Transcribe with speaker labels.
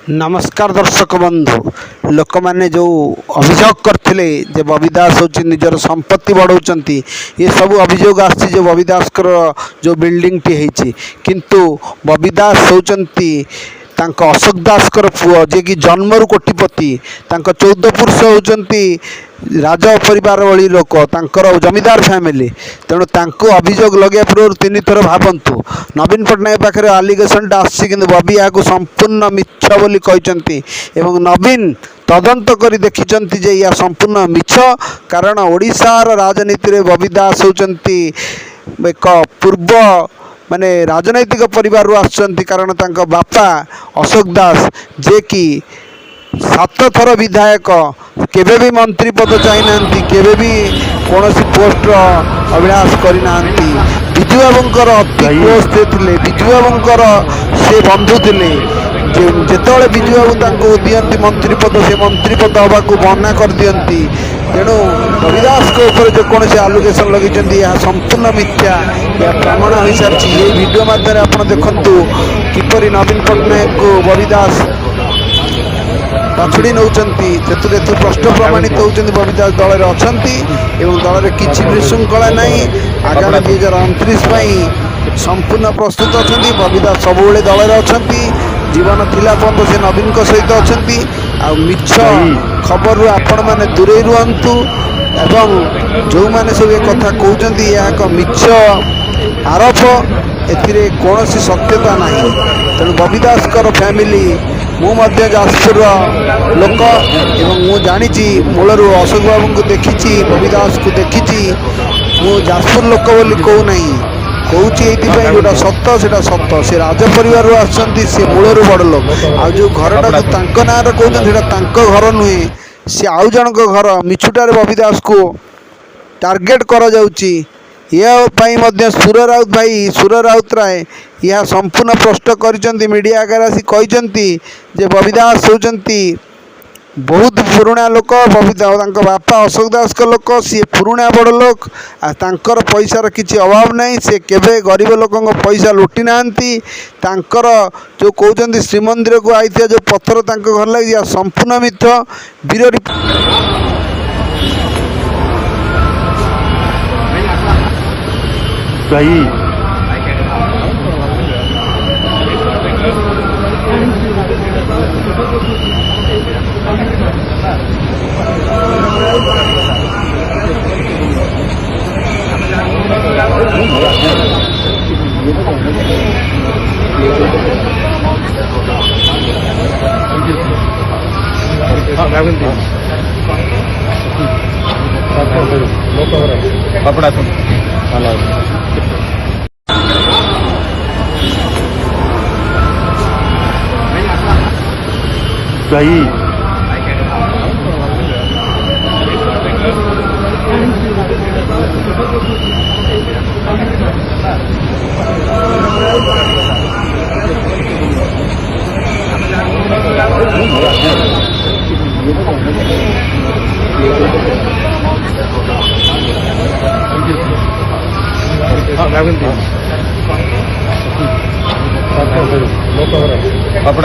Speaker 1: नमस्कार दर्शक बंधु लोक मैंने जो अभियोग करते बबी दास हूँ निजर संपत्ति बढ़ाऊँ ये सब अभियोग आसी बबी दास जो बिल्डिंग टी होती किंतु बबी दास होती अशोक दास पुओ जे कि जन्मरु कोटिपति 14 पुरुष होती राज परिवार वाली लोक जमीदार फैमिली तेणु अभियोग लगे पूर्व 3 थर भावतु नवीन पट्टनायक पाखे आलिगेसन आसी बबी यहाँ संपूर्ण मिछ बोली कहते नवीन तदंत कर देखी जे यह संपूर्ण मिछ कारण ओडिशार राजनीति में बबी दास होती एक पूर्व माने राजनैतिक परिवार आसुचंती कारण तांका बापा अशोक दास जे कि 7 थर विधायक केबे भी मंत्री पद चाहिए केबे भी कौन पोस्ट अभिलाष करना विजु बाबूंकर अति क्लोज थे विजु बाबूंकर से बंधु थे जिते विजु बाबू दियंती मंत्री पद से मंत्री पद हवा को मना कर दियंती तेणु बबी दास जो कौन आलोकेशन लगे संपूर्ण मिथ्या या प्रमाण हो सारी ये वीडियो माध्यम आप देखु किपरि नवीन पट्टनायक को बबी दास पछुड़ी नौ प्रश्न प्रमाणित होती बबी दास दल में अच्छा दल में किसी विशृंखला ना आगामी 2029 संपूर्ण प्रस्तुत अच्छा बबी दास सब दल में अच्छा जीवन थिला पर्यंत से नवीन सहित अच्छा मिछ खबर आपण मैंने दूरे रुहतु एवं जो मैंने सब ये कथा कहते एक मिछ आरोप ए कौन सत्यता ना तेणु बबी दास फैमिली मुझे जाजपुर लोक एवं जानी मूलर अशोक बाबू को देखी बबी दास को देखी मु जाजपुर लोक बोली कहूना कौन गोटा सत से सत से राज परिवार आसुँच सी मूलर बड़ लोक आ जो घरटा ना कहते घर नुहे सी आउ जन घर मिछुटार बबी दास को टार्गेट करा जाउची यह सुर राउत भाई सुर राउत राय यह संपूर्ण प्रश्न कर मीडिया आगे आसी कहते जे बबी दास होती बहुत पुराणा लोक बबी दास बापा अशोक दास लोक सी पुराणा बड़ लोक आर पैसार किसी अभाव नहीं से केवे गरीब लोक पैसा लुटी ना जो कहते श्रीमंदिर को आई जो पत्थर घर लगे संपूर्ण मिथ वीर
Speaker 2: भाई कपड़ा भाई कपड़ा